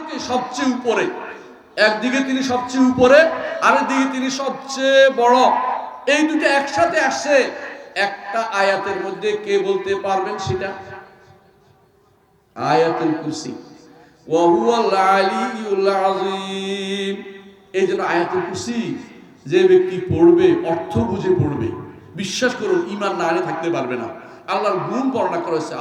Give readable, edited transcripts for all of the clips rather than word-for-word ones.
সম্পর্কে সবচেয়ে উপরে, একদিকে তিনি সবচেয়ে উপরে, আরেকদিকে তিনি সবচেয়ে বড়। এই দুটো একসাথে আসছে একটা আয়াতের মধ্যে। কে বলতে পারবেন সেটা? আয়াতুল কুরসি, ওয়া হুয়াল আলিয়্যুল আযীম। এই জন্য আয়াতুল কুরসি যে ব্যক্তি পড়বে, অর্থ বুঝে পড়বে, বিশ্বাস করুন ঈমান না আনে থাকতে পারবে না। আল্লাহর গুণ বর্ণনা করা হয়েছে,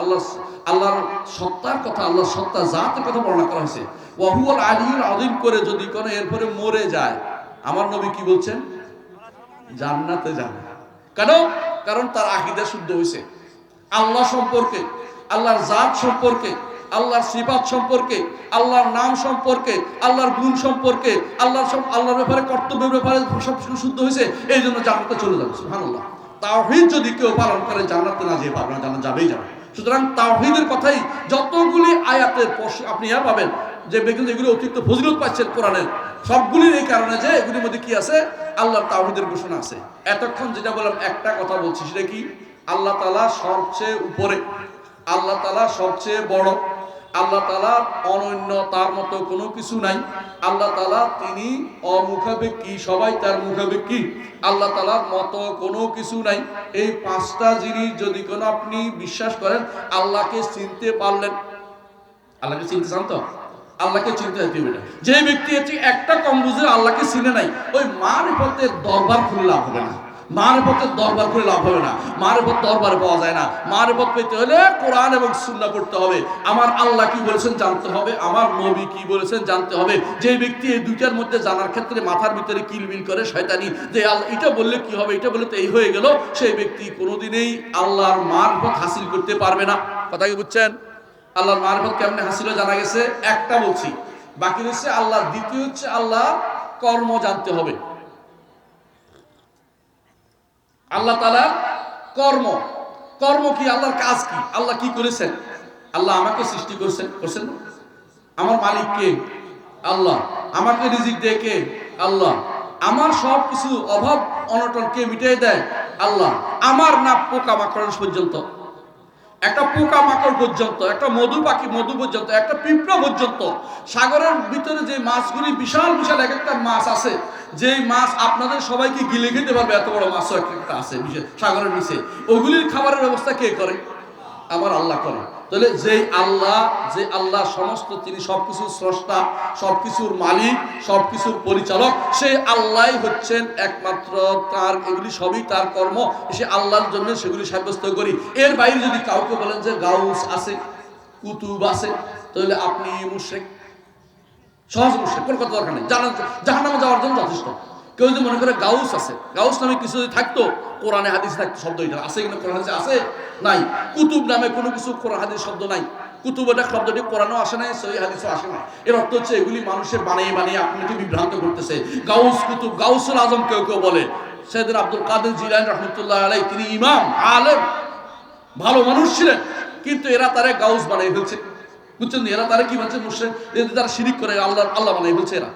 আল্লাহর সত্তার কথা, আল্লাহর সত্তা জাতের কথা বর্ণনা করা হয়েছে। ওয়া হুয়াল আলিয়্যুল আযীম করে যদি কোনো এরপরে মরে যায়, আমার নবী কি বলছেন? জান্নাতে যাবে। কেন? কারণ তার আকীদা শুদ্ধ হয়েছে আল্লাহ সম্পর্কে, আল্লাহর জাত সম্পর্কে, আল্লাহর সিফাত সম্পর্কে, আল্লাহর নাম সম্পর্কে, আল্লাহর গুণ সম্পর্কে, আল্লাহর ব্যাপারে, কর্তব্যের ব্যাপারে সবকিছু শুদ্ধ হয়েছে। এই জন্য জান্নাতে চলে যাবে। সুবহানাল্লাহ। তাওহীদ যদি কেউ পালন করে জান্নাতে না যেতে পারবে না, জান্নাত যাবেই যাবে। সুতরাং তাওহীদের কথাই যতগুলি আয়াতের আপনি পাবেন যে ব্যক্তি এগুলো অতিরিক্ত ফজিলত পাচ্ছেন কোরআনের, সবগুলির এই কারণে যে এগুলির মধ্যে কি আছে? আল্লাহর তাওহীদের ঘোষণা আছে। এতক্ষণ যেটা বললাম একটা কথা বলছি, সেটা কি? আল্লাহ তাআলা সবচেয়ে উপরে, আল্লাহ তাআলা সবচেয়ে বড়, আল্লাহ তাআলা অনন্য, তার মতো কোনো কিছু নাই। আল্লাহ তাআলা তিনি অমুখাপেক্ষী, সবাই তার মুখাপেক্ষী। আল্লাহ তাআলার মতো কোনো কিছু নাই। এই পাঁচটা জিনিস যদি কোনো আপনি বিশ্বাস করেন, আল্লাহকে চিনতে পারলেন। আল্লাহকে চিনতে চান তো? আল্লাহকে চিনতে হবে না। যে ব্যক্তি একটা কম বুঝে আল্লাহকে চিনে নাই, ওই মারিফতের দরবার খুলে লাভ হবে না। মারিফতের দরবার খুলে লাভ হবে না। মারিফত দরবারে পাওয়া যায় না। মারিফত পেতে হলে কোরআন এবং সুন্নাহ পড়তে হবে। আমার আল্লাহ কি বলেছেন জানতে হবে, আমার নবী কি বলেছেন জানতে হবে। যে ব্যক্তি এই দুইটার মধ্যে জানার ক্ষেত্রে মাথার ভিতরে কিলবিল করে শয়তানি, যে আল্লাহ এটা বললে কি হবে, এটা বললে তো এই হয়ে গেল, সেই ব্যক্তি কোনোদিনই আল্লাহর মারিফত হাসিল করতে পারবে না। কথা কি বুঝছেন? আল্লাহর মারিফত কেমনে হাসিল জানা গেছে, একটা বলছি, বাকি হচ্ছে আল্লাহ। দ্বিতীয় হচ্ছে আল্লাহ কর্ম জানতে হবে। আল্লাহ তাআলার কর্ম, কর্ম কি? আল্লাহর কাজ কি? আল্লাহ কি করেছেন? আল্লাহ আমাকে সৃষ্টি করছেন না? আমার মালিক কে? আল্লাহ। আমাকে রিজিক দেয় কে? আল্লাহ। আমার সব কিছু অভাব অনটন কে মিটিয়ে দেয়? আল্লাহ। আমার না পোকা মাকড় পর্যন্ত, একটা পোকা মাকড় পর্যন্ত, একটা মধু পাখি মধু পর্যন্ত, একটা পিঁপড়া পর্যন্ত, সাগরের ভিতরে যে মাছগুলি বিশাল বিশাল এক একটা মাছ আছে, যে মাছ আপনাদের সবাইকে গিলে খেতে পারবে এত বড় মাছও একটা আছে সাগরের নিচে, ওগুলির খাবারের ব্যবস্থা কে করে? আমার আল্লাহ করে। তাহলে যে আল্লাহ সমস্ত, তিনি সবকিছুর স্রষ্টা, সবকিছুর মালিক, সবকিছুর পরিচালক, সেই আল্লাহ হচ্ছেন একমাত্র। তার এগুলি সবই তার কর্ম, সে আল্লাহর জন্য সেগুলি সাব্যস্ত করি। এর বাইরে যদি কাউকে বলেন যে গাউস আছে, কুতুব আছে, তাহলে আপনি মুশরিক, সহজ মুশরিক, কোনো কথা দরকার নেই, জাহান্নামে যাওয়ার জন্য যথেষ্ট। কেউ যদি মনে করে গাউস আছে, গাউস নামে কিছু যদি থাকতো, কোরআনে হাদিসে থাকতো, শব্দ এটা আছে কিনা কোরআন হাদিসে আছে? নাই। কুতুব নামে কোনো কিছু কোরআন হাদিস শব্দ নাই। কুতুব এটা শব্দটি কোরআনেও আসে নাই, সহিহ হাদিসেও আসে নাই। এর অর্থ হচ্ছে এগুলি মানুষের বানিয়ে বানিয়ে আপনাকে বিভ্রান্ত করতেছে। গাউস, কুতুব, গাউসুল আজম কেউ কেউ বলে। সাইয়েদনা আব্দুল কাদের জিলানী রাহমাতুল্লাহ আলাইহি, তিনি ইমাম, আলেম, ভালো মানুষ ছিলেন, কিন্তু এরা তারে গাউস বানিয়ে ফেলছে। বুঝছেন? এরা তারা কি বলছে? মুশরিক। তারা শিরিক করে, আল্লাহ বানিয়ে ফেলছে। এরা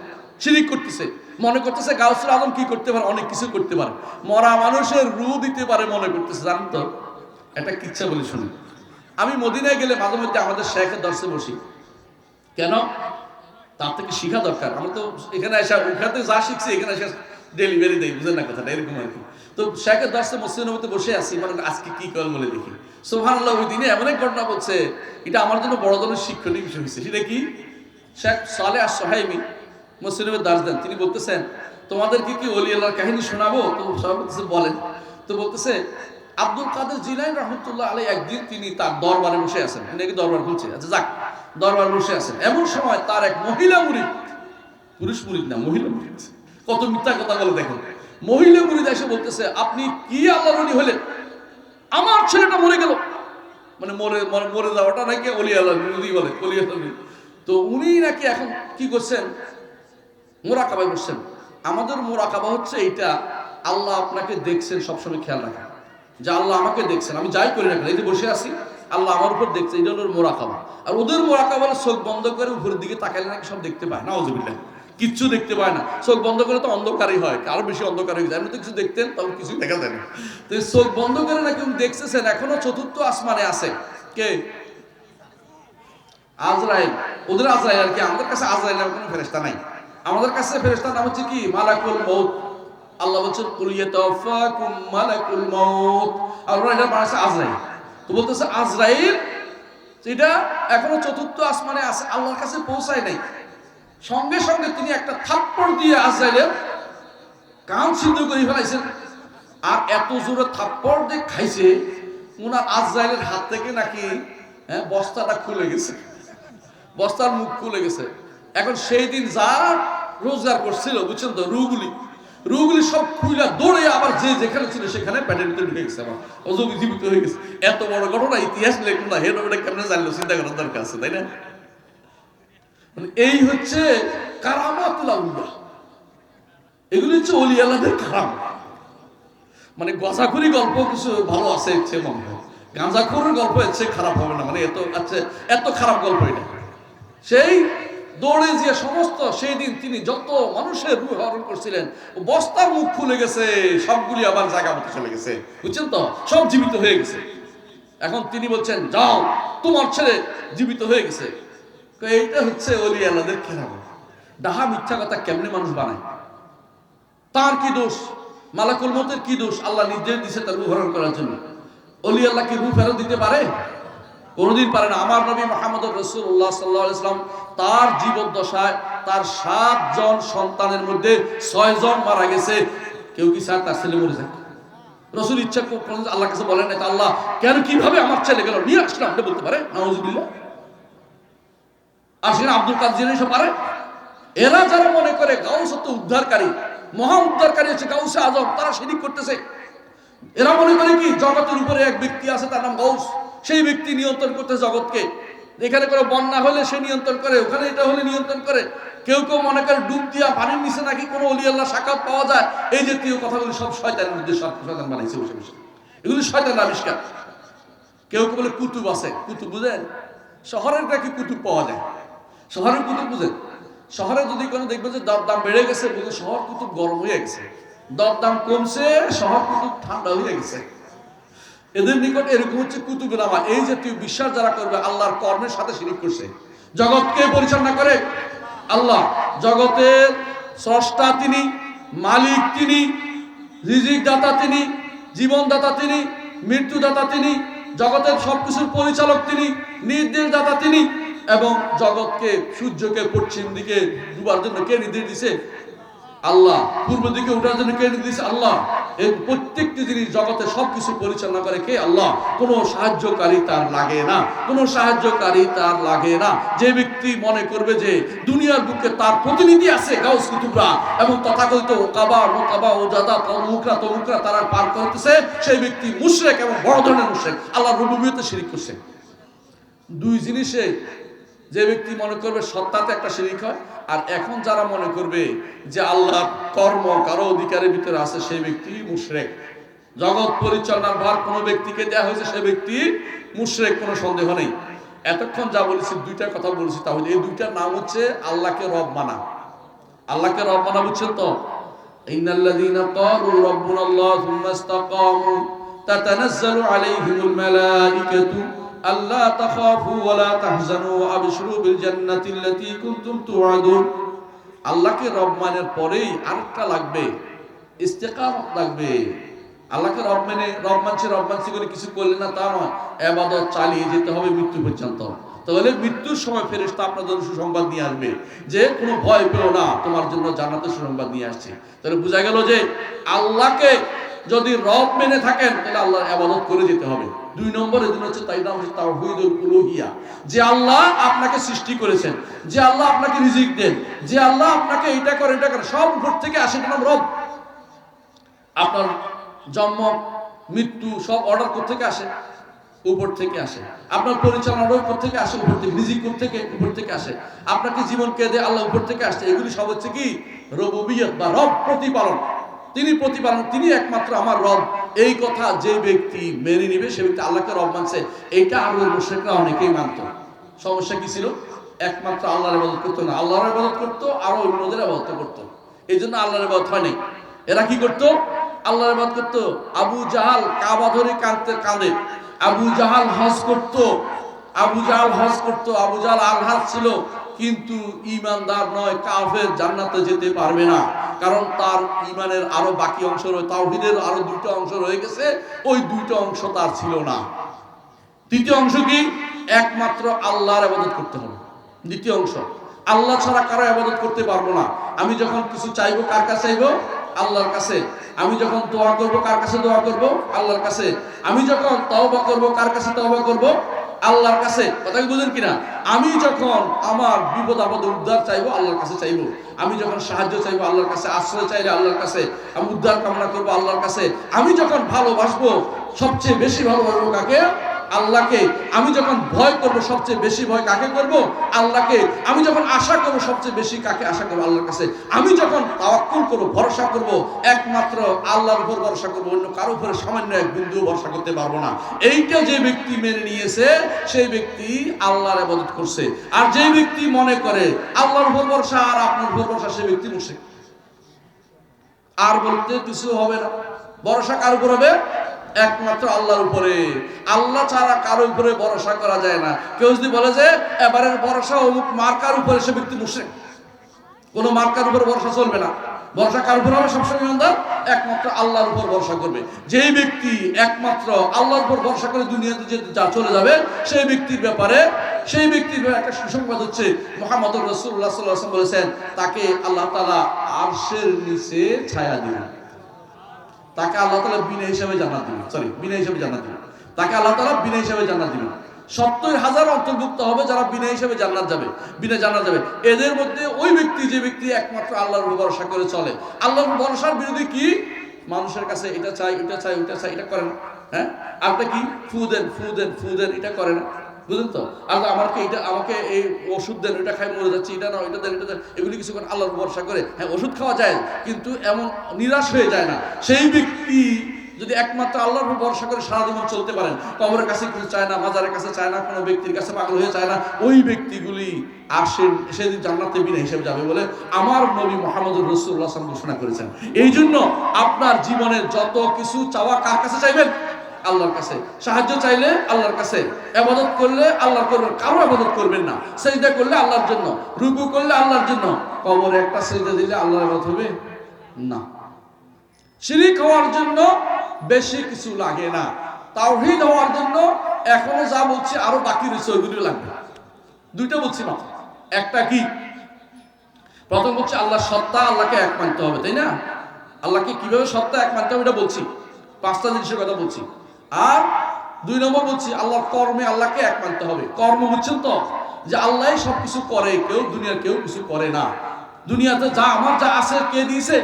শিরিক করতেছে, মনে করতেছে গাউসুল আজম কি করতে পারে? অনেক কিছু করতে পারে, মরা মানুষের রূহ দিতে পারে মনে করতেছে। জানেন তো, একটা কিচ্ছা বলি শুনি। আমি মদিনায় গেলে মাঝে মধ্যে আমাদের শেখের দর্শে বসি। কেন? তার থেকে শিখা দরকার। আমরা তো এখানে এসে ওখানে যা শিখছি এখানে এসে ডেলিভারি দেই, বুঝেন না কথাটা? এরকম আর কি। তো শেখের দর্শে মসজিদের নবীতে বসে আছি, মানে আজকে কি করেন বলে দেখি। সুবহানাল্লাহ, ওই দিনে এমন এক ঘটনা বলছে, এটা আমার জন্য বড় ধরনের শিক্ষণীয় বিষয় হয়েছে। সেটা কি? শেখ সালেহ আস-সুহাইমি মসজিদের দার্স দেন। তিনি বলতেছেন, তোমাদেরকে কি ওলি আল্লাহর কাহিনী শোনাবো? তো সবাই বলতেছে বলেন। তো বলতেছে, আব্দুল কাদের জিলানী রাহমাতুল্লাহ আলাইহি একদিন তিনি তার দরবারে বসে আছেন। নাকি দরবার খুলছে, আচ্ছা যাক, দরবার বসে আছেন। এমন সময় তার এক মহিলা মুরিদ, পুরুষ মুরিদ না, মহিলা মুরিদ, কত মিথ্যা কথা বলে দেখুন। মহিলা মুরিদ এসে বলতেছে, আপনি কি আল্লাহর ওলি হলেন? আমার ছেলেটা মরে গেল। মানে মরে যাওয়াটা নাকি ওলি আল্লাহ বলে, ওলি আল্লাহ। তো উনি নাকি এখন কি করছেন? মোরাকাবায় বসছেন। আমাদের মোরাকাবা হচ্ছে এইটা, আল্লাহ আপনাকে দেখছেন, সবসময় খেয়াল রাখেন যে আল্লাহ আমাকে দেখছেন, আমি যাই করি না কেন, এই যে বসে আছি, আল্লাহ আমার উপর দেখছে, এটা হলো মোরাকাবা। আর ওদের মোরাকাবা হলো চোখ বন্ধ করে উপরের দিকে তাকাইলে নাকি সব দেখতে পায়। নাউজুবিল্লাহ, কিচ্ছু দেখতে পায় না। চোখ বন্ধ করে তো অন্ধকারই হয়, আরো বেশি অন্ধকার হয়ে যায়। এমনি তো কিছু দেখতেন, তখন কিছুই দেখা যায় না। তো চোখ বন্ধ করে নাকি উনি দেখতেছেন, এখনো চতুর্থ আসমানে আছে কে? আজরাইল। ওদের আজরাইল আর কি, আমাদের কাছে আজরাইল নামে কোনো ফেরেশতা নাই। আমাদের কাছে ফেরেশতার নাম হচ্ছে কি মালাকুল মউত। আল্লাহ বলছেন কুল ইয়াতাওয়াফাকুম মালাকুল মউত, আল্লাহ এটা বানাইছে আজরাইল। তো বলতেছে আজরাইল এটা এখনো চতুর্থ আসমানে আছে, আল্লাহর কাছে পৌঁছায় নাই। সঙ্গে সঙ্গে তিনি একটা থাপ্পড় দিয়ে আজরাইলের কান সিদ্ধ করে ফেলাইছেন। আর এত জোরে থাপ্পড় দিয়ে খাইছে, ওনার আজরাইলের হাত থেকে নাকি বস্তাটা খুলে গেছে, বস্তার মুখ খুলে গেছে। এখন সেই দিন যা রোজগার করছিল বুঝছেন তো, রুগুলি সব খুইলা দৌড়ে আবার যে যেখানে ছিল সেখানে প্যাটের ভিতরে ঢুকে গেছে, আমার অজীব জীবিত হয়ে গেছে। এত বড় ঘটনা ইতিহাস লেখুন না, হেড ওটা কেমনে জানলো, চিন্তা করার দরকার আছে, তাই না? এই হচ্ছে কারামাতুল আউলিয়া, এগুলি হচ্ছে ওলি আল্লাহদের কারাম। মানে গজাখুরি গল্প কিছু ভালো আছে, ইচ্ছে মনে হয় গাঁজাখুরের গল্প এসে খারাপ হবে না, মানে এত খারাপ গল্প এটা। সেই দৌড়ে যে সমস্ত সেই দিন তিনি যত মানুষের রূহ হরণ করছিলেন, বস্তার মুখ খুলে গেছে, সবগুলি আবার জায়গা মতো চলে গেছে, বুঝছেন তো, সব জীবিত হয়ে গেছে। এখন তিনি বলছেন যাও, তোমার ছেলে জীবিত হয়ে গেছে। এইটা হচ্ছে ওলি আল্লাহদের কেরাম। ডাহা মিথ্যা কথা কেমনে মানুষ বানায়, তার কি দোষ? মালাকুল মউতের কি দোষ? আল্লাহ নির্দেশ দিছে তার রূহ হরণ করার জন্য। ওলি আল্লাহ কি রূহ ফেরত দিতে পারে? কোনদিন পারে না। আমার নবী মুহাম্মদ রাসূলুল্লাহ সাল্লাল্লাহু আলাইহি ওয়াসাল্লাম তার জীবদ্দশায় তার 7 জন সন্তানের মধ্যে 6 জন মারা গেছে। কেউ কি স্যার তার ছেলে মরে যায়? রাসূল ইচ্ছা করে আল্লাহর কাছে বলেন না, আল্লাহ কেন কিভাবে আমার ছেলে গেল, নিয়ে আসলাম, এটা বলতে পারে? নাউযুবিল্লাহ। আর সেখানে আব্দুল কাদের জিলানী সব পারে। এরা যারা মনে করে গাউস হচ্ছে উদ্ধারকারী, মহা উদ্ধারকারী হচ্ছে গাউসে আজম, তারা শিরিক করতেছে। এরা মনে করে কি জগতের উপরে এক ব্যক্তি আছে তার নাম গাউস, সেই ব্যক্তি নিয়ন্ত্রণ করতে জগৎকে। এখানে করে বন্যা হলে সে নিয়ন্ত্রণ করে, ওখানে এটা হলে নিয়ন্ত্রণ করে। কেউ কেউ মনে করে ডুব দিয়া পানির নিচে নাকি কোনো ওলি আল্লাহ সাক্ষাৎ পাওয়া যায়। এই জাতীয় কথাগুলি সব শয়তানের মধ্যে, শয়তান বানাইছে বসে বসে, এগুলি শয়তানের আবিষ্কার। কেউ কেউ বলে কুতুব আছে, কুতুব বুঝেন? শহরের নাকি কুতুব পাওয়া যায়, শহরের কুতুব বুঝেন? শহরে যদি কোনো দেখবে যে দরদাম বেড়ে গেছে, বুঝে শহর কুতুব গরম হয়ে গেছে, দরদাম কমছে, শহর কুতুব ঠান্ডা হয়ে গেছে। এদের নিকট এরকম হচ্ছে কুতুবের নামা। এই জাতীয় বিশ্বাস যারা করবে আল্লাহর কর্মের সাথে শিরিক করছে। জগৎকে পরিচালনা করে আল্লাহ, জগতের স্রষ্টা তিনি, মালিক তিনি, রিজিক দাতা তিনি, জীবনদাতা তিনি, মৃত্যুদাতা তিনি, জগতের সবকিছুর পরিচালক তিনি, নির্দেশদাতা তিনি। এবং জগৎকে, সূর্যকে পশ্চিম দিকে ডুবার জন্য কে নির্দেশ দিছে? আল্লাহ। পূর্ব দিকে উঠার জন্য কে নির্দেশ? আল্লাহ। এই প্রত্যেকটি জিনিস জগতে সবকিছু পরিচালনা করে কে? আল্লাহ। কোনো সাহায্যকারী তার লাগে না, কোনো সাহায্যকারী তার লাগে না। যে ব্যক্তি মনে করবে যে দুনিয়ার বুকে তার প্রতিনিধি আছে গাউস কুতুবরা এবং তথাকথিত ওকাবা, মোকাবা, ওজাদা, তমুকরা তারা পার করতেছে, সেই ব্যক্তি মুশরিক এবং বড় ধরনের মুশরিক, আল্লাহর রুবুবিয়তে শিরিক করছে। দুই জিনিসে যে ব্যক্তি মনে করবে সত্তাতে একটা শিরিক হয়, আর এখন যারা মনে করবে যে আল্লাহর কর্ম কারো অধিকারের ভিতরে আছে, সেই ব্যক্তি মুশরিক। জগৎ পরিচালনার ভার কোনো ব্যক্তিকে দেয়া হয়েছে, সেই ব্যক্তি মুশরিক, কোনো সন্দেহ নেই। এতক্ষণ যা বলেছি, দুইটা কথা বলেছি, তাহলে এই দুইটার নাম হচ্ছে আল্লাহকে রব মানা। আল্লাহকে রব মানা বুঝছেন তো? ইন্নাল্লাযীনা ক্বালু রাব্বুনাল্লাহু সুম্মা ইসতাকামু তাতানাজ্জালু আলাইহিমুল মালাঈকাতু আল্লাহ তাখাফু ওয়া লা তাহজানু ওয়া আবশিরু বিল জান্নাতিল্লাতী কুনতুম তুআদুন। আল্লাহকে রব মানার পরেই আরেকটা লাগবে, ইস্তেকামত লাগবে। আল্লাহকে রব মানছি করে কিছু করলে না তা নয়, ইবাদত চালিয়ে যেতে হবে মৃত্যু পর্যন্ত। তাহলে মৃত্যুর সময় ফেরেশতা আপনার জন্য সুসংবাদ নিয়ে আসবে যে কোনো ভয় পেও না, তোমার জন্য জান্নাতের সুসংবাদ নিয়ে আসছে। তাহলে বোঝা গেল যে আল্লাহকে যদি রব মেনে থাকেন তাহলে আল্লাহর ইবাদত করে যেতে হবে। দুই নম্বরে দিন হচ্ছে তাই নাম হচ্ছে তাওহীদুল উলুহিয়া, যে আল্লাহ আপনাকে সৃষ্টি করেছেন, যে আল্লাহ আপনাকে রিজিক দেন, যে আল্লাহ আপনাকে এটা করে সব উপর থেকে আসে, এটা নাম রব। আপনার জন্ম মৃত্যু সব অর্ডার কোথা থেকে আসে? উপর থেকে আসে। আপনার পরিচালনা উপর থেকে আসে, উপর থেকে। রিজিক কোথা থেকে? উপর থেকে আসে। আপনাকে জীবন কে দেয়? আল্লাহ উপর থেকে আসছে। এগুলি সব হচ্ছে কি রুবুবিয়ত বা রব প্রতিপালন। তিনি প্রতিপালন, তিনি একমাত্র আমার রব। এই কথা যে ব্যক্তি মেনে নিবে সে ব্যক্তি আল্লাহকে রব মানছে। এইটা আরবের মুশরিকরা অনেকেই মানত। সমস্যা কি ছিল? একমাত্র আল্লাহর ইবাদত করতো না, আল্লাহর ইবাদত করতো আর অন্যদের ইবাদত করতো। এই জন্য আল্লাহর ইবাদত হয় নাই। এরা কি করতো? আল্লাহর ইবাদত করতো। আবু জাহাল কাবা ধরে কাঁদে, আবু জাহাল হজ করতো, আবু জাহল হজ করত, আবু জাহল আলহাজ ছিল, কিন্তু ঈমানদার নয়, কাফের, জান্নাতে যেতে পারবে না। কারণ তার ঈমানের আরো বাকি অংশ রয়ে, তাওহীদের আরো দুটো অংশ রয়ে গেছে, ওই দুটো অংশ তার ছিল না। তৃতীয় অংশ কি? একমাত্র আল্লাহর ইবাদত করতে হবে। দ্বিতীয় অংশ, আল্লাহ ছাড়া কারো ইবাদত করতে পারবো না। আমি যখন কিছু চাইবো, কার কাছে চাইবো? আল্লাহর কাছে। আমি যখন দোয়া করব, কার কাছে দোয়া করব? আল্লাহর কাছে। আমি যখন তওবা করব, কার কাছে তওবা করব? আল্লাহর কাছে। কথা কি বুঝেন কিনা? আমি যখন আমার বিপদ আপদে উদ্ধার চাইবো, আল্লাহর কাছে চাইবো। আমি যখন সাহায্য চাইবো, আল্লাহর কাছে। আশ্রয় চাইলে আল্লাহর কাছে। আমি উদ্ধার কামনা করবো, আল্লাহর কাছে। আমি যখন ভালোবাসবো, সবচেয়ে বেশি ভালোবাসবো কাকে? আল্লাহকে। আমি যখন ভয় করব, সবচেয়ে বেশি ভয় কাকে করব? আল্লাহকে। আমি যখন আশা করব, সবচেয়ে বেশি কাকে আশা করব? আল্লাহর কাছে। আমি যখন তাওয়াক্কুল করব, ভরসা করব, একমাত্র আল্লাহর উপর ভরসা করব, অন্য কারো উপরে সামান্য এক বিন্দু ভরসা করতে পারবো না। এইটা যে ব্যক্তি মেনে নিয়েছে, সেই ব্যক্তি আল্লাহর ইবাদত করছে। আর যে ব্যক্তি মনে করে আল্লাহর উপর ভরসা আর আপনার উপর ভরসা, সেই ব্যক্তি মুশরিক। আর বলতে কিছু হবে না। ভরসা কার উপর হবে? একমাত্র আল্লাহর উপরে। আল্লাহ ছাড়া কারো উপরে ভরসা করা যায় না। কেউ যদি বলে যে এবারের ভরসা অমুক মার্কার উপরে, সে ব্যক্তি মুশরিক। কোন মার্কার উপর ভরসা চলবে না। ভরসা কার উপর হবে? সবসময় ইমানদার একমাত্র আল্লাহর উপর ভরসা করবে। যেই ব্যক্তি একমাত্র আল্লাহর উপর ভরসা করে দুনিয়াতে যে যা চলে যাবে, সেই ব্যক্তির ব্যাপারে একটা সুসংবাদ হচ্ছে, মুহাম্মদুর রাসূলুল্লাহ সাল্লাল্লাহু আলাইহি ওয়াসাল্লাম বলেছেন, তাকে আল্লাহ তাআলা আরশের নিচে ছায়া দিবেন। তাকে আল্লাহ তাআলা বিনা হিসাবে জান্নাত দিবেন। বিনা হিসাবে জান্নাত দিবেন। তাকে আল্লাহ তাআলা বিনা হিসাবে জান্নাত দিবেন। 70,000 অন্তর্ভুক্ত হবে যারা বিনা হিসাবে জান্নাত যাবে, বিনা জান্নাত যাবে। এদের মধ্যে ওই ব্যক্তি, যে ব্যক্তি একমাত্র আল্লাহর উপর ভরসা করে চলে। আল্লাহর উপর ভরসার বিরোধী কি? মানুষের কাছে এটা চাই, ওটা চাই, ওটা চাই, এটা করে না। হ্যাঁ, আপনি কি ফু দেন, ফু দেন, ফু দেন, এটা করে না। বুঝলেন তো? আর আমাকে এই ওষুধ দেন, ওইটা খাই মরে যাচ্ছে, এটা না, ওইটা দেন, এটা দেন, এগুলি কিছু করে আল্লাহর ভরসা করে। হ্যাঁ, ওষুধ খাওয়া যায়, কিন্তু এমন নিরাশ হয়ে যায় না। সেই ব্যক্তি যদি একমাত্র আল্লাহর উপর ভরসা করে সারা জীবন চলতে পারেন, কবরের কাছে কিছু চায় না, মাজারের কাছে চায় না, কোনো ব্যক্তির কাছে পাগল হয়ে চায় না, ওই ব্যক্তিগুলি আর সেদিন জান্নাতে বিনা হিসেবে যাবে বলে আমার নবী মুহাম্মদুর রাসূলুল্লাহ সাল্লাল্লাহু আলাইহি ওয়াসাল্লাম ঘোষণা করেছেন। এই জন্য আপনার জীবনের যত কিছু চাওয়া, কার কাছে চাইবেন? আল্লাহর কাছে। সাহায্য চাইলে আল্লাহর কাছে। ইবাদত করলে আল্লাহর করবেন, কারো ইবাদত করবেন না। সিজদা করলে আল্লাহর জন্য, রুকু করলে আল্লাহর জন্য। কবরে একটা সিজদা দিলে আল্লাহর ইবাদত হবে না। শিরিক হওয়ার জন্য বেশি কিছু লাগে না। তাওহীদ হওয়ার জন্য এখনো যা বলছি আরো বাকি রয়েছে, ওইগুলো লাগবে। দুইটা বলছি না, একটা কি? প্রথম বলছি আল্লাহর সত্তা, আল্লাহকে এক মানতে হবে, তাই না? আল্লাহকে কিভাবে সত্তা এক মানতে হবে এটা বলছি, 5টা জিনিসের কথা বলছি। আর 2 নম্বর বলছি আল্লাহর কর্মে আল্লাহকে এক মানতে হবে। কর্ম বুঝছেন তো, যে আল্লাহই সবকিছু করে, কেউ দুনিয়ার কেউ কিছু করে না। দুনিয়াতে যা আমার যা আছে কে দিয়েছে?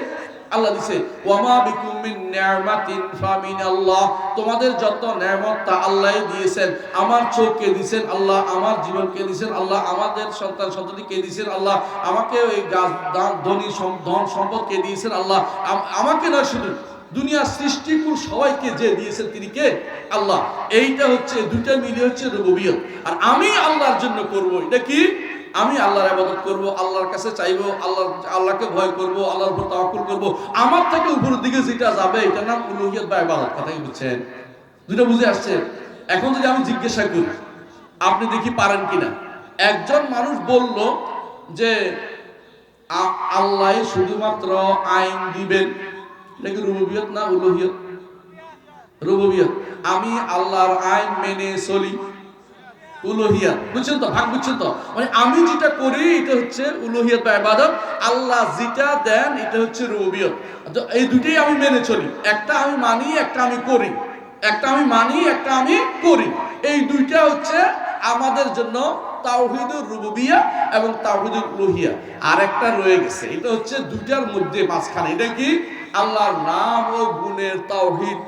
আল্লাহ দিয়েছে। ওয়ামা বিকুম মিন নি'মাতিন ফামিনাল্লাহ, তোমাদের যত নেয়ামত তা আল্লাহই দিয়েছেন। আমার চোখ কে দিয়েছেন? আল্লাহ। আমার জীবন কে দিয়েছেন? আল্লাহ। আমাদের সন্তান সন্ততি কে দিয়েছেন? আল্লাহ। আমাকে ওই গাছ ধনী ধন সম্পদ কে দিয়েছেন? আল্লাহ। আমাকে নয়, শুধু দুনিয়ার সৃষ্টিকুল সবাইকে যে দিয়েছেন তিনি কে? আল্লাহ। এইটা হচ্ছে, দুইটা মিলে হচ্ছে রুবুবিয়ত। আর আমি আল্লাহর জন্য করব, এটা কি? আমি আল্লাহর ইবাদত করব, আল্লাহর কাছে চাইবো, আল্লাহকে ভয় করব, আল্লাহর উপর তাওয়াক্কুল করব। আমার থেকে উপরের দিকে যেটা যাবে, এটার নাম উলুহিয়ত বা ইবাদত। কথা কি বুঝছেন? দুটো বুঝে আসছে? এখন যদি আমি জিজ্ঞাসা করি, আপনি দেখি পারেন কিনা। একজন মানুষ বলল যে আল্লাহ শুধুমাত্র আইন দিবেন, এটা কি রুবুবিয়ত না উলুহিয়ত? রুবুবিয়ত। আমি আল্লাহর আইন মেনে চলি, উলুহিয়ত। বুঝছেন তো? ভাগ বুঝছেন তো? মানে আমি যেটা করি এটা হচ্ছে উলুহিয়ত বা ইবাদত, আল্লাহ যেটা দেন এটা হচ্ছে রুবুবিয়ত। তো এই দুটোই আমি মেনে চলি। একটা আমি মানি, একটা আমি করি। একটা আমি মানি, একটা আমি করি। এই দুইটা হচ্ছে আমাদের জন্য তাওহীদুর রুবুবিয়্যাহ এবং তাওহীদুল উলুহিয়্যাহ। আর একটা রয়ে গেছে, এটা হচ্ছে দুইটার মধ্যে মাঝখানে। এটা কি? আল্লাহর নাম ও গুণের তাওহীদ।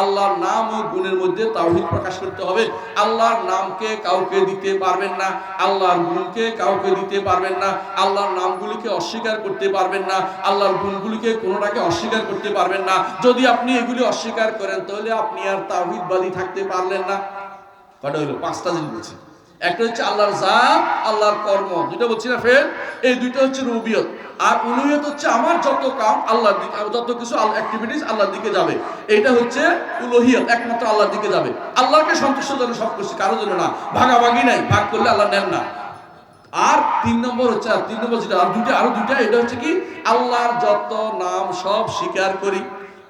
আল্লাহর নাম ও গুণের মধ্যে তাওহীদ প্রকাশ করতে হবে। আল্লাহর নামকে কাউকে দিতে পারবেন না, আল্লাহর গুণকে কাউকে দিতে পারবেন না, আল্লাহর নামগুলিকে অস্বীকার করতে পারবেন না, আল্লাহর গুণগুলিকে কোনোটাকে অস্বীকার করতে পারবেন না। যদি আপনি এগুলি অস্বীকার করেন, তাহলে আপনি আর তাওহীদবাদী থাকতে পারলেন না। কটা হলো? 5টা জিনিস বলছি। একটা হচ্ছে আল্লাহর জাত, আল্লাহর কর্ম, দুটো বলছি না ফের, এই দুটো হচ্ছে রুবিয়ত। আর উলুহিয়ত হচ্ছে আমার যত কাম আল্লাহর দিকে, যত কিছু অ্যাক্টিভিটিস আল্লাহর দিকে যাবে, এইটা হচ্ছে উলুহিয়ত, একমাত্র আল্লাহর দিকে যাবে। আল্লাহকে সন্তুষ্ট জন্য সব করছি, কারো জন্য না, ভাগাভাগি নাই, ভাগ করলে আল্লাহ নেন না। আর তিন নম্বর হচ্ছে, তিন নম্বর যেটা আরো দুইটা, এটা হচ্ছে কি আল্লাহর যত নাম সব স্বীকার করি,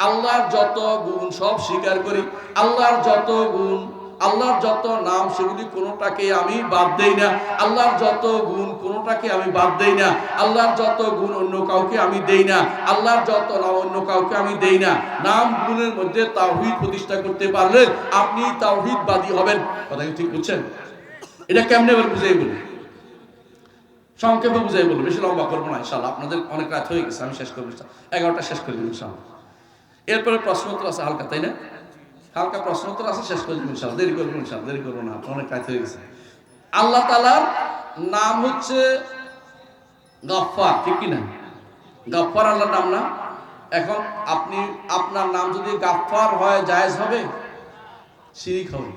আল্লাহর যত গুণ সব স্বীকার করি, আল্লাহর যত গুণ, আল্লাহর যত নাম সেগুলি কোনোটাকে আমি বাদ দেই না, আল্লাহর যত গুণ কোনোটাকে আমি বাদ দেই না, আল্লাহর যত গুণ অন্য কাউকে আমি দেই না, আল্লাহর যত নাম অন্য কাউকে আমি দেই না। নাম গুণের মধ্যে তাওহীদ প্রতিষ্ঠা করতে পারলে আপনি তাওহীদবাদী হবেন। কথা কি ঠিক বুঝছেন? এটা কেমনে বলে বুঝাই বলি, সংক্ষেপে বুঝাই বলবো, বেশি লম্বা করবো না ইনশাআল্লাহ, আপনাদের অনেক রাত হয়ে গেছে, আমি শেষ করবো 11টা শেষ করে দেবো ইনশাআল্লাহ। এরপরে প্রশ্ন উত্তর আছে হালকা, তাই না? হালকা প্রশ্ন উত্তর আছে, শেষ করে দেবো ইনশাআল্লাহ, দেরি করবো ইনশাআল্লাহ, দেরি করবো না, অনেক রাত হয়ে গেছে। আল্লাহ তাআলার নাম হচ্ছে গফফার, ঠিক কি না? গফফার আল্লাহর নাম না? এখন আপনি, আপনার নাম যদি গফফার হয় জায়েজ হবে? শিরিক হবে,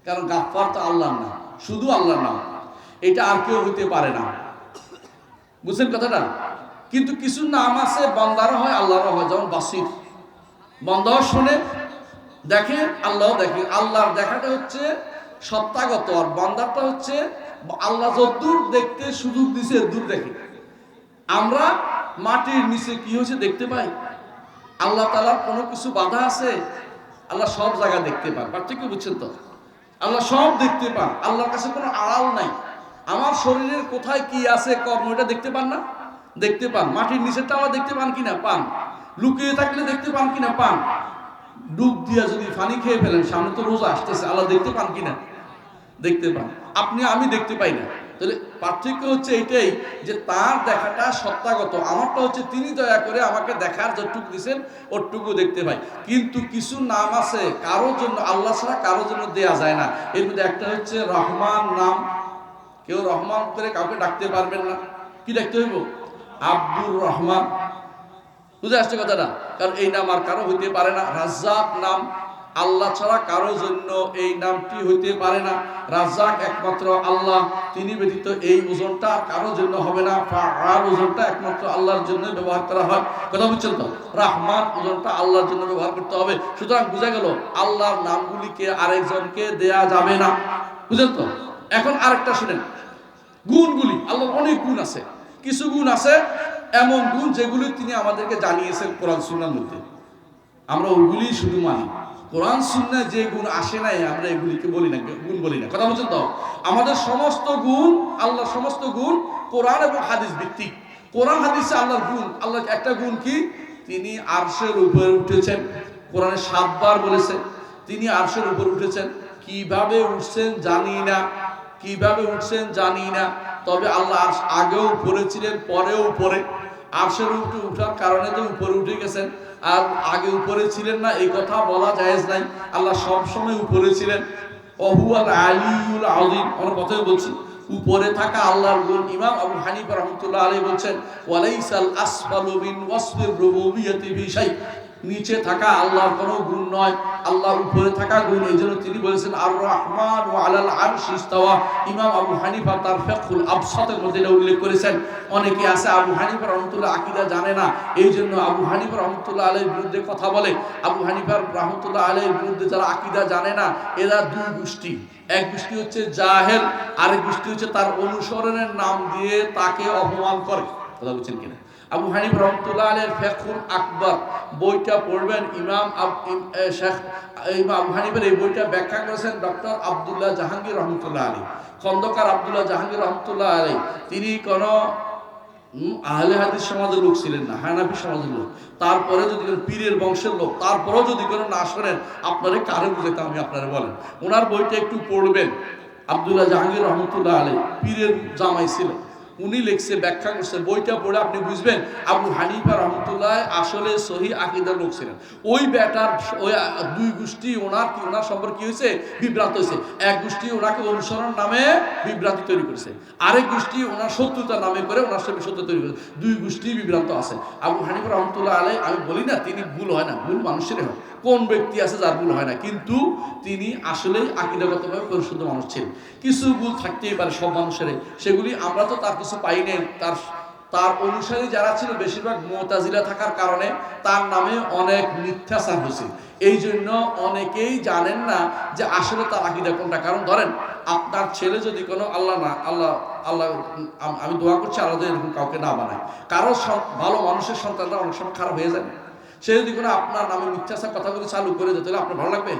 কারণ গফফার তো আল্লাহর নাম, শুধু আল্লাহর নাম, এটা আর কেউ হইতে পারে না। বুঝছেন কথাটা? কিন্তু কিছু নাম আছে বান্দারও হয় আল্লাহরও হয়, যেমন বাসির, বান্দাও শুনে দেখে, আল্লাহও দেখে। আল্লাহর দেখাটা হচ্ছে সত্তাগত, আর বান্দারটা হচ্ছে আল্লাহ যদ্দূর দেখতে সুযোগ দিছে দূর দেখে। আমরা মাটির নিচে কি হয়েছে দেখতে পাই, আল্লাহ তাআলার কোনো কিছু বাধা আছে? আল্লাহ সব জায়গা দেখতে পান, পার্থক্য বুঝছেন তো? আল্লাহ সব দেখতে পান, আল্লাহর কাছে কোনো আড়াল নাই। আমার শরীরের কোথায় কি আছে কর্ম, এটা দেখতে পান না? দেখতে পান। মাটির নিচেরটা আল্লাহ দেখতে পান কিনা? পান। লুকিয়ে থাকলে দেখতে পান কিনা? পান। ডুব দিয়া যদি পানি খেয়ে ফেলেন, সামনে তো রোজা আসতেছে, আল্লাহ দেখতে পান কিনা? দেখতে পান। আপনি আমি দেখতে পাই না। তাহলে পার্থক্য হচ্ছে এটাই যে তার দেখাটা সত্তাগত, আমারটা হচ্ছে তিনি দয়া করে আমাকে দেখার যতটুকু দিয়েছেন ওটুকু দেখতে পাই। কিন্তু কিছু নাম আছে কারোর জন্য, আল্লাহ ছাড়া কারোর জন্য দেয়া যায় না। এর মধ্যে একটা হচ্ছে রহমান নাম, কেউ রহমান করে কাউকে ডাকতে পারবেন না। কি ডাকতে হইব? আব্দুর রহমান। বুঝে আসছে কথাটা? কারণ এই নাম আর কারো হইতে পারে না। রাজ্জাক নাম, আল্লাহ ছাড়া কারো জন্য এই নামটি হইতে পারে না। রাজ্জাক একমাত্র আল্লাহ, তিনি ব্যতীত এই ওজনটা কারো জন্য হবে না। ফাআল ওজনটা একমাত্র আল্লাহর জন্য ব্যবহার করা হয়। কথা বুঝছেন তো? রহমান ওজনটা আল্লাহর জন্য ব্যবহার করতে হবে। সুতরাং বোঝা গেল আল্লাহর নামগুলিকে আরেকজনকে দেয়া যাবে না। বুঝলেন তো? এখন আরেকটা শুনেন, গুণগুলি, আল্লাহর অনেক গুণ আছে। কিছু গুণ আছে এমন গুণ যেগুলি তিনি আমাদেরকে জানিয়েছেন কোরআন সুন্নাহর মধ্যে, আমরা ওইগুলি শুধু মানি। কোরআন সুন্নাহ যে গুণ আসে নাই আমরা এগুলিকে বলি না, গুণ বলি না। কথা বলছেন তো? আমাদের সমস্ত গুণ, আল্লাহর সমস্ত গুণ কোরআন এবং হাদিস ভিত্তিক। কোরআন হাদিসে আল্লাহর গুণ, আল্লাহর একটা গুণ কি? তিনি আরশের উপরে উঠেছেন। কোরআনে 7 বার বলেছে তিনি আরশের উপর উঠেছেন। কিভাবে উঠছেন জানি না, কিভাবে উঠছেন জানি না, তবে আল্লাহ আরশ আগেও উপরে ছিলেন, পরেও উপরে। আরশের উপরে উঠার কারণে তো উপরে উঠে গেছেন, আর আগে উপরে ছিলেন না এই কথা বলা জায়েজ নাই। আল্লাহ সব সময় উপরে ছিলেন। ওহুয়াল আলিয়ুল আযীম, আমরা কথাই বলছি উপরে থাকা আল্লাহর গুণ। ইমাম আবু হানিফা রাহমাতুল্লাহ আলাইহি বলছেন ওয়ালাইসাল আসফালু মিন ওয়াসফির রুবুবিয়্যাতি বিশাই, নিচে থাকা আল্লাহর কোনো গুণ নয়, আল্লাহর উপরে থাকা গুণ। এইজন্য তিনি বলেছেন আর রহমান ওয়া আলাল আরশি ইস্তাওয়া। ইমাম আবু হানিফা তার ফিকহুল আবসাতের মধ্যে এটা উল্লেখ করেছেন। অনেকে আছে আবু হানিফা রাহমাতুল্লাহ আকীদা জানে না, এইজন্য আবু হানিফা রাহমাতুল্লাহ আলাইহির বিরুদ্ধে কথা বলে। আবু হানিফা রাহমাতুল্লাহ আলাইহির বিরুদ্ধে যারা আকীদা জানে না, এরা দুই গোষ্ঠী। এক গোষ্ঠী হচ্ছে জাহেল, আরেক গোষ্ঠী হচ্ছে তার অনুসরণের নাম দিয়ে তাকে অপমান করে। কথা বলছেন কিনা? আবু হানিফা রাহমাতুল্লাহ আলাইহির ফিকহুল আকবার বইটা পড়বেন, ইমাম আবু হানিফার এই বইটা ব্যাখ্যা করেছেন ডক্টর আব্দুল্লাহ জাহাঙ্গীর রহমতুল্লাহ আলাইহি। খন্দকার আব্দুল্লাহ জাহাঙ্গীর রহমতুল্লাহ আলাইহি তিনি কোন আহলে হাদিস সমাজের লোক ছিলেন না, হানাফি সমাজের লোক। তারপরে যদি কোনো পীরের বংশের লোক, তারপরেও যদি কোনো না শোনেন, আপনারা কারে বুঝাইতে আমি আপনারা বলেন। ওনার বইটা একটু পড়বেন। আব্দুল্লাহ জাহাঙ্গীর রহমতুল্লাহ আলাইহি পীরের জামাই ছিলেন, উনি লিখছে, ব্যাখ্যা করছে। বইটা পড়ে আপনি বুঝবেন আবু হানিফা রহমতুল্লাহ আসলে সহি আকীদার লোক ছিলেন। ওই বেটার ওই দুই গোষ্ঠী ওনার সম্পর্কে কি হয়েছে? বিভ্রান্ত হয়েছে। এক গোষ্ঠী ওনাকে অনুসরণ নামে বিভ্রান্তি তৈরি করেছে, আরেক গোষ্ঠী ওনার শত্রুতা নামে করে ওনার সাথে শত্রুতা তৈরি করেছে। দুই গোষ্ঠী বিভ্রান্ত আছে। আবু হানিফা রহমতুল্লাহ আলাইহি, আমি বলি না তিনি ভুল হয় না, ভুল মানুষেরই হয়, কোন ব্যক্তি আছে যার ভুল হয় না, কিন্তু তিনি আসলেই আকীদাগতভাবে পরিশুদ্ধ মানুষ ছিলেন। কিছু ভুল থাকতেই পারে সব মানুষের, সেগুলি আমরা তো তার কিছু পাই নাই। তার অনুসারী যারা ছিল বেশিরভাগ মুতাজিলা থাকার কারণে তার নামে অনেক মিথ্যাচার হয়েছে। এই জন্য অনেকেই জানেন না যে আসলে তার আকীদা কোনটা। কারণ ধরেন আপনার ছেলে যদি কোনো আল্লাহ আমি দোয়া করছি আল্লাহ এরকম কাউকে না বানায়, কারো ভালো মানুষের সন্তানরা অনেক সময় খারাপ হয়ে যায়। সে যদি কোনো আপনার নামে মিথ্যাচার কথাগুলো চালু করে দিতে হলে আপনার ভালো লাগবে?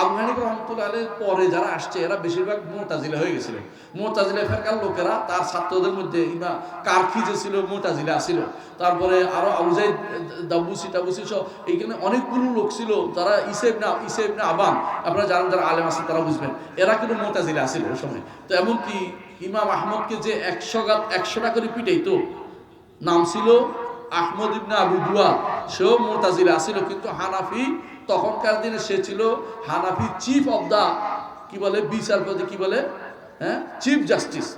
আবু হানিফা রাহমাতুল্লাহ আলাইহির পরে যারা আসছে এরা বেশিরভাগ মুতাজিলা হয়ে গেছিল। মুতাজিলা ফিরকার লোকেরা তার ছাত্রদের মধ্যে ইমাম কারখি যে ছিল মুতাজিলা ছিল, তারপরে আরো আবু যায়েদ দাবুসি সহ এইখানে অনেকগুলো লোক ছিল যারা ঈসা ইবনে আবান, আপনারা জানেন যারা আলেম আছেন তারা বুঝবেন, এরা কিন্তু মুতাজিলা ছিল ওই সময়। তো এমনকি ইমাম আহমদকে যে 100টা করে পিটাইতো, নাম ছিল আহমদ ইবনে আবু দুয়াদ, সেও মুতাজিলা ছিল। কিন্তু হানাফি তখনকার দিনে সে ছিল হানাফি চিফ অফ দা কি বলে বিচারপতি, কি বলে, হ্যাঁ, চিফ জাস্টিস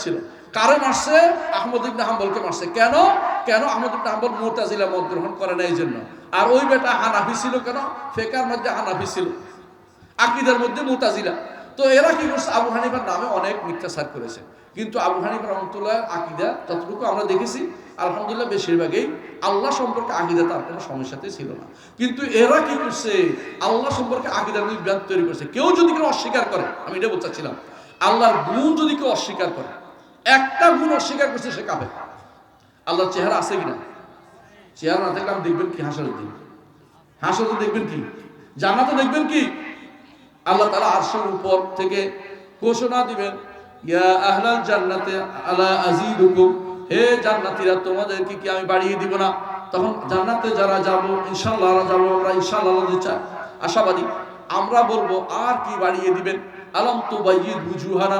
ছিল। কারে মারছে? আহমদ ইবনে হাম্বলকে মারছে। কেন আহমদ ইবনে হাম্বল মুতাজিলা মত গ্রহণ করে না এই জন্য। আর ওই বেটা হানাফি ছিল। কেন? ফিকহের মধ্যে হানাফি ছিল, আকীদার মধ্যে মুতাজিলা। তো এরা কি করছে? আবু হানিফার নামে অনেক মিথ্যাচার করেছে। কিন্তু আবু হানিফা রাহমাতুল্লাহ আকীদা যতটুকু আমরা দেখেছি আলহামদুলিল্লাহ বেশিরভাগই আল্লাহ সম্পর্কে আকীদা তার কোনো সমস্যাতেই ছিল না। কিন্তু এরা কি করছে? আল্লাহ সম্পর্কে আকীদার বিভ্রান্তি তৈরি করছে। কেউ যদি কেউ অস্বীকার করে, আমি এটা বলতে চাচ্ছিলাম, আল্লাহর গুণ যদি কেউ অস্বীকার করে, একটা গুণ অস্বীকার করছে, সে কাফের। আল্লাহর চেহারা আছে কিনা? চেহারা না থাকলে আপনি দেখবেন কি হাসরের দিন? হাসরে দেখবেন কি? জান্নাতে দেখবেন কি? আল্লাহ তাআলা আরশের উপর থেকে ঘোষণা দিবেন, ইয়া আহলাল জান্নাতে আলা আযীদুকুম, হে জান্নাতীরা তোমাদেরকে কি আমি বাড়িয়ে দিব না? তখন জান্নাতে যারা যাব ইনশাআল্লাহ যাব, আমরা ইনশাআল্লাহ আশাবাদী। আমরা বলবো আর কি বাড়িয়ে দিবেন? আলাম তুবাইয়িদ বুজুহানা,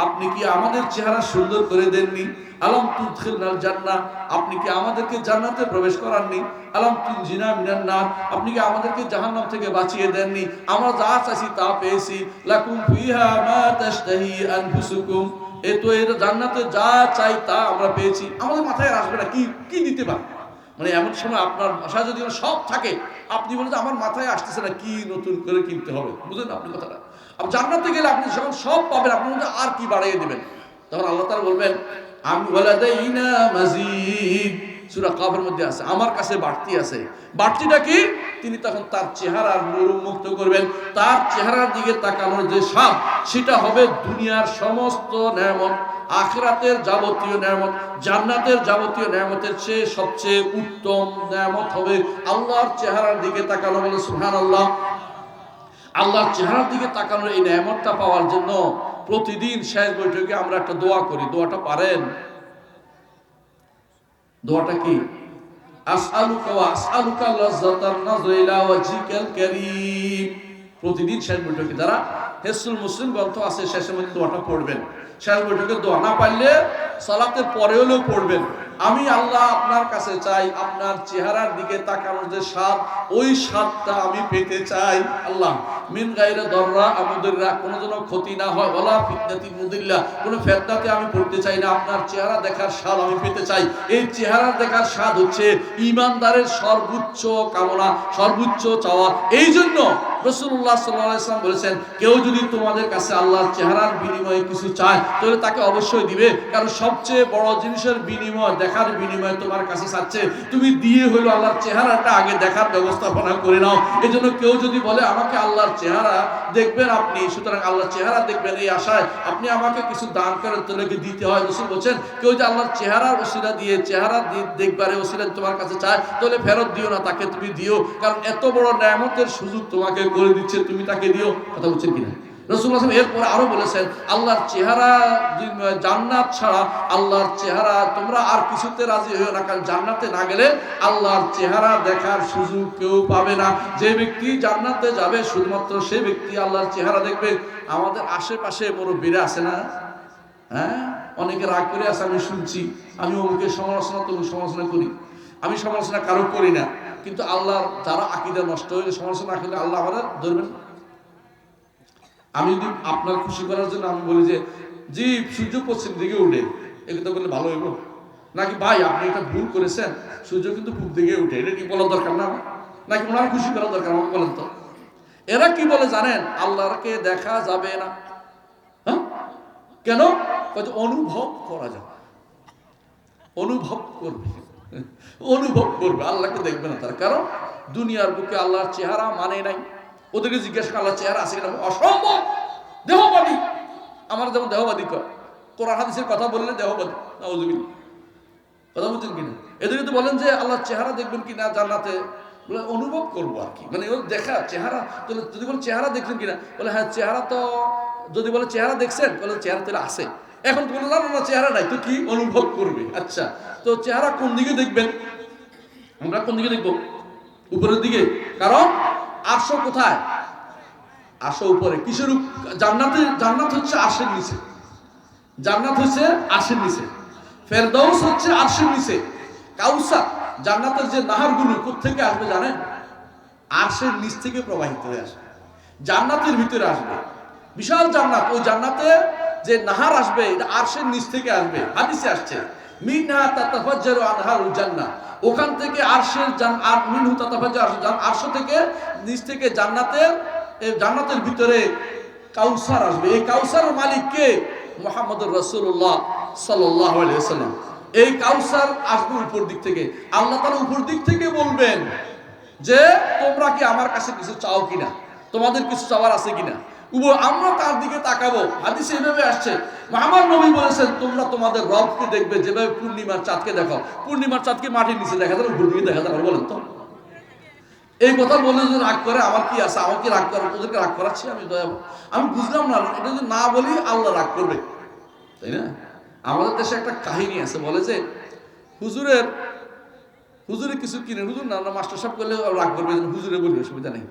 আপনি কি আমাদের চেহারা সুন্দর করে দেননি? আলাম তুদখিলনাল জান্নাহ, আপনি কি আমাদেরকে জান্নাতে প্রবেশ করাননি? আলাম তুনজিনা মিনান নার, আপনি কি আমাদেরকে জাহান্নাম থেকে বাঁচিয়ে দেননি? আমরা যা চাইছি তা পেয়েছি। লাকুম ফিহা মা তাশতাহি আনফুসুকুম, এ তো এর জান্নাতে যা চাই তা আমরা পেয়েছি। আমাদের মাথায় আসবে না কি দিতে পারে? মানে এমন সময় আপনার বাসায় যদি সব থাকে, আপনি বলেন আমার মাথায় আসতেছে না কি নতুন করে কিনতে হবে, বুঝলেন আপনি কথাটা? জান্নাতে গেলে আপনি যখন সব পাবেন, আপনি মধ্যে আর কি বাড়িয়ে দিবেন? তখন আল্লাহ তাআলা বলবেন, আমি ওয়ালাদাইনা মাজিদ, সূরা কাফের মধ্যে আছে, আমার কাছে বাড়তি আছে। বাড়তিটা কি? তিনি তখন তার চেহারার নূর মুক্ত করবেন। তার চেহারার দিকে তাকানোর যে স্বাদ, সেটা হবে দুনিয়ার সমস্ত নেয়ামত, আখিরাতের যাবতীয় নেয়ামত, জান্নাতের যাবতীয় নেয়ামতের চেয়ে সবচেয়ে উত্তম নেয়ামত হবে আল্লাহর চেহারার দিকে তাকানো। বলে সুবহানাল্লাহ। আল্লাহর চেহারার দিকে তাকানোর এই নেয়ামতটা পাওয়ার জন্য প্রতিদিন শেষ বৈঠকে আমরা একটা দোয়া করি। দোয়াটা পারেন? দোয়াটা কি? আসআলুকা ওয়া আসআলুকা লাযযাতান নাযরি ইলা ওয়াজহিকাল কারীম। প্রতিদিন শেষ বৈঠকে যারা হিসনুল মুসলিম গ্রন্থ আছে শেষের মধ্যে দোয়াটা পড়বেন। শেষ বৈঠকে দোয়া না পারলে সালাতের পরে হলেও পড়বেন। আমি আল্লাহ আপনার কাছে চাই, আপনার চেহারার দিকে তাকানোর যে স্বাদ, ওই স্বাদটা আমি পেতে চাই। আল্লাহ মিন গায়রা দররা আমুদিররা, কোনো যেন ক্ষতি না হয়, ওয়ালা ফিতনাতি মুদিল্লা, কোনো ফিতনাতে আমি পড়তে চাই না। আপনার চেহারা দেখার স্বাদ আমি পেতে চাই। এই চেহারা দেখার স্বাদ হচ্ছে ঈমানদারের সর্বোচ্চ কামনা, সর্বোচ্চ চাওয়া। এই জন্য রাসূলুল্লাহ সাল্লাল্লাহু আলাইহি ওয়াসাল্লাম বলেছেন, কেউ যদি তোমাদের কাছে আল্লাহর চেহারার বিনিময়ে কিছু চায়, তাহলে তাকে অবশ্যই দিবে। কারণ সবচেয়ে বড় জিনিসের বিনিময়, দেখার বিনিময়ে তোমার কাছে চাচ্ছে, তুমি দিয়ে হলো আল্লাহর চেহারাটা আগে দেখার ব্যবস্থাপনা করে নাও। এজন্য কেউ যদি বলে আমাকে আল্লাহর চেহারা দেখবেন আপনি, সুতরাং আল্লাহর চেহারা দেখবেন এই আশায় আপনি আমাকে কিছু দান করেন, তাহলে দিতে হয়। রাসূল বলেন, কেউ যে আল্লাহর চেহারার ওসিলা দিয়ে, চেহারা দেখবারে ওসিলা তোমার কাছে চায়, তাহলে ফেরত দিও না, তাকে তুমি দিও। কারণ এত বড় নেয়ামতের সুযোগ তোমাকে করে দিচ্ছে, তুমি তাকে দিও। কথা বলছেন কিনা? রাসূলুল্লাহ এরপরে আরো বলেছেন, আল্লাহর চেহারা, জান্নাত ছাড়া আল্লাহর চেহারা তোমরা আর কিছুতে রাজি হইও না, কারণ জান্নাতে না গেলে আল্লাহর চেহারা দেখার সুযোগ কেউ পাবে না। যে ব্যক্তি জান্নাতে যাবে শুধুমাত্র সে ব্যক্তি আল্লাহর চেহারা দেখবে। আমাদের আশেপাশে মুরব্বিরা আছে না, হ্যাঁ, অনেকে রাগ করে আছে, আমি শুনছি, আমি অমুকের সমালোচনা তুমি সমালোচনা করি। আমি সমালোচনা কারো করি না, কিন্তু আল্লাহর যারা আকীদা নষ্ট হইলে সমালোচনা করলে আল্লাহ আমাদের ধরবেন। আমি যদি আপনার খুশি করার জন্য আমি বলি যে জি সূর্য পশ্চিম দিকে উঠে, এগুলো বললে ভালো হইব নাকি? ভাই আপনি এটা ভুল করেছেন, সূর্য কিন্তু পূব দিকে উঠে, এটা কি বলার দরকার না? নাকি ওনার খুশি করা দরকার? আমাকে বলেন তো। এরা কি বলে জানেন? আল্লাহকে দেখা যাবে না। হ্যাঁ, কেন? অনুভব করা যাবে, অনুভব করবে, অনুভব করবে, আল্লাহকে দেখবে না তার। কারণ দুনিয়ার বুকে আল্লাহর চেহারা মানে নাই। ওদেরকে জিজ্ঞাসা করে আল্লাহর চেহারা আছে কিনা, অসম্ভব, দেহবাদী। আমার যেমন দেহবাদী কর, কোরআন হাদিসের কথা বললে দেহবাদী, নাউযুবিল্লাহ। কথা বলছেন কিনা? এদেরকে তো বলেন যে আল্লাহর চেহারা দেখবেন কিনা জান্নাতে, বলে অনুভব করবো আর কি, মানে ওর দেখা চেহারা। তাহলে যদি বলে চেহারা দেখছেন কিনা, বলে হ্যাঁ চেহারা তো, যদি বলে চেহারা দেখছেন, বলে চেহারা তাহলে আছে। এখন তো বলে না না চেহারা নাই, তো কি অনুভব করবে? আচ্ছা, তো চেহারা কোন দিকে দেখবেন? আমরা কোন দিকে দেখবো? উপরের দিকে। কারণ আরশ কোথায়? আরশ উপরে। কিসের? জান্নাতের, জান্নাত হচ্ছে আরশের নিচে, জান্নাত হচ্ছে আরশের নিচে, ফেরদাউস হচ্ছে আরশের নিচে। কাউসার, জান্নাতের যে নাহারগুলো কোত্থেকে আসবে জানেন? আরশের নিচ থেকে প্রবাহিত হয়ে আসবে, জান্নাতের ভিতরে আসবে। বিশাল জান্নাত, ওই জান্নাতে যে নাহার আসবে এটা আরশের নিচ থেকে আসবে। হাদিসে আসছে মিনহা তাতাফাজ্জারু আনহারুল জান্নাহ, ওখান থেকে আরশের আর মিনহু তাতাফাজ্জারু, আরশ থেকে নিচ থেকে জান্নাতের, এই জান্নাতের ভিতরে কাউসার আসবে। এই কাউসারের মালিক কে? মুহাম্মদুর রাসূলুল্লাহ সাল্লাল্লাহু আলাইহি ওয়াসাল্লাম। এই কাউসার আসবে উপর দিক থেকে। আল্লাহ তাআলা উপর দিক থেকে বলবেন যে তোমরা কি আমার কাছে কিছু চাও কিনা, তোমাদের কিছু চাওয়ার আছে কিনা। আমরা তার দিকে তাকাবো। হাদিসে এইভাবে আসছে, আমার নবী বলেছেন তোমরা তোমাদের রবকে দেখবে যেভাবে পূর্ণিমার চাঁদকে দেখো। পূর্ণিমার চাঁদকে মাটির নিচে দেখা যায়, উপর দিকে দেখা যায়। বলেন তো, এই কথা বলে যদি রাগ করে আমার কি আছে? আমাকে রাগ করার, ওদেরকে রাগ করাচ্ছি আমি? আমি বুঝলাম না, এটা যদি না বলি আল্লাহ রাগ করবে, তাই না? আমাদের দেশে একটা কাহিনী আছে, বলে যে হুজুরে কিছু কিনে, হুজুর না মাস্টার সাহেব করলে রাগ করবে, হুজুরে বলি, অসুবিধা নেই।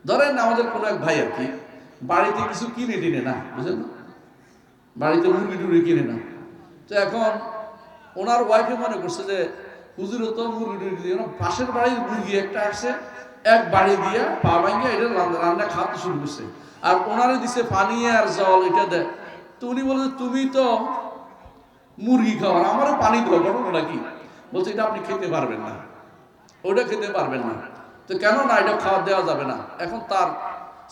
ধরেন আমাদের কোনো এক ভাই আর কি বাড়িতে কিছু কিনে টিনে না, বুঝলেন না, বাড়িতে মুরগি টুরগি কিনে না। তো এখন ওনার ওয়াইফে মনে করছে যে হুজুরে তো মুরগি টুরগি দিয়ে না, পাশের বাড়ির মুরগি একটা আসছে, এক বাড়ি দিয়া পা ভাঙিয়া এটা রান্না খাওয়াতে শুরু করছে, আর ওনারে দিছে পানি আর জল, এটা দেয়। তো উনি বলে তুমি তো মুরগি খাওয়ার, আমারও পানি দেওয়া, ঘটনাটা কি? বলছে এটা আপনি খেতে পারবেন না, ওটা খেতে পারবেন না। তো কেন না? এটা খাওয়া দেওয়া যাবে না। এখন তার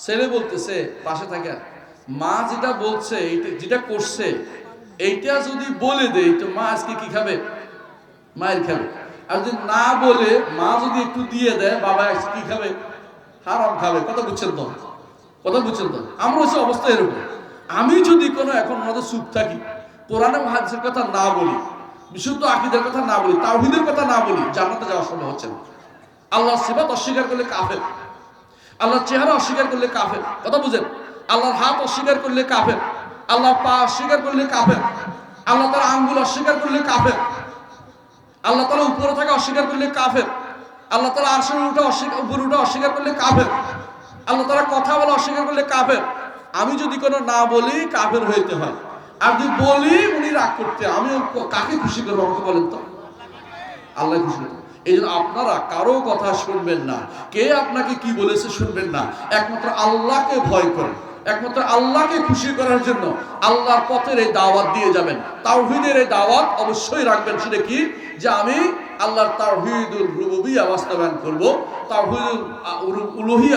ছেলে বলতেছে পাশে থাকে, মা যেটা বলছে, যেটা করছে, এইটা যদি বলে দেয় তো মা আজকে কি খাবে? মায়ের খাবে। আর যদি না বলে মা যদি একটু দিয়ে দেয়, বাবা আজকে কি খাবে? হারাম খাবে। কথা বুঝছেন তো? কথা বুঝছেন তো? আমরা হচ্ছে অবস্থা এরকম। আমি যদি কোনো এখন আমাদের চুপ থাকি, কোরআনে হাদিসের কথা না বলি, বিশুদ্ধ আকীদার কথা না বলি, তাওহীদের কথা না বলি, জান্নাতে যাওয়া সম্ভব হচ্ছে না। আল্লাহর সিফাত অস্বীকার করলে কাফের, আল্লাহর চেহারা অস্বীকার করলে কাফের। কথা বুঝেন? আল্লাহর হাত অস্বীকার করলে কাফের, আল্লাহর পা অস্বীকার করলে কাফের, আল্লাহ তাআলা আঙ্গুল অস্বীকার করলে কাফের, আল্লাহ তাআলা উপরে থাকা অস্বীকার করলে কাফের, আল্লাহ তাআলা আরশের উপরে উঠা অস্বীকার করলে কাফের, আল্লাহ তাআলা কথা বলা অস্বীকার করলে কাফের। আমি যদি কোনো না বলি কাফের হইতে হয়, আর যদি বলি উনি রাগ করতে, আমি কাকে খুশি করবো? আমাকে বলেন তো। আল্লাহ খুশি করবো। এই জন্য আপনারা কারো কথা শুনবেন না, কে আপনাকে কি বলেছে শুনবেন না, একমাত্র আল্লাহকে ভয় করেন, একমাত্র আল্লাহকে খুশি করার জন্য আল্লাহর পথের এই দাওয়াত দিয়ে যাবেন। তাওহীদের এই দাওয়াত অবশ্যই রাখবেন। সেটা কি? যে আমি আল্লাহর তাওহীদুল রুবুবিয়্যাহ বাস্তবায়ন করব, তাওহীদুল উলুহিয়্যাহ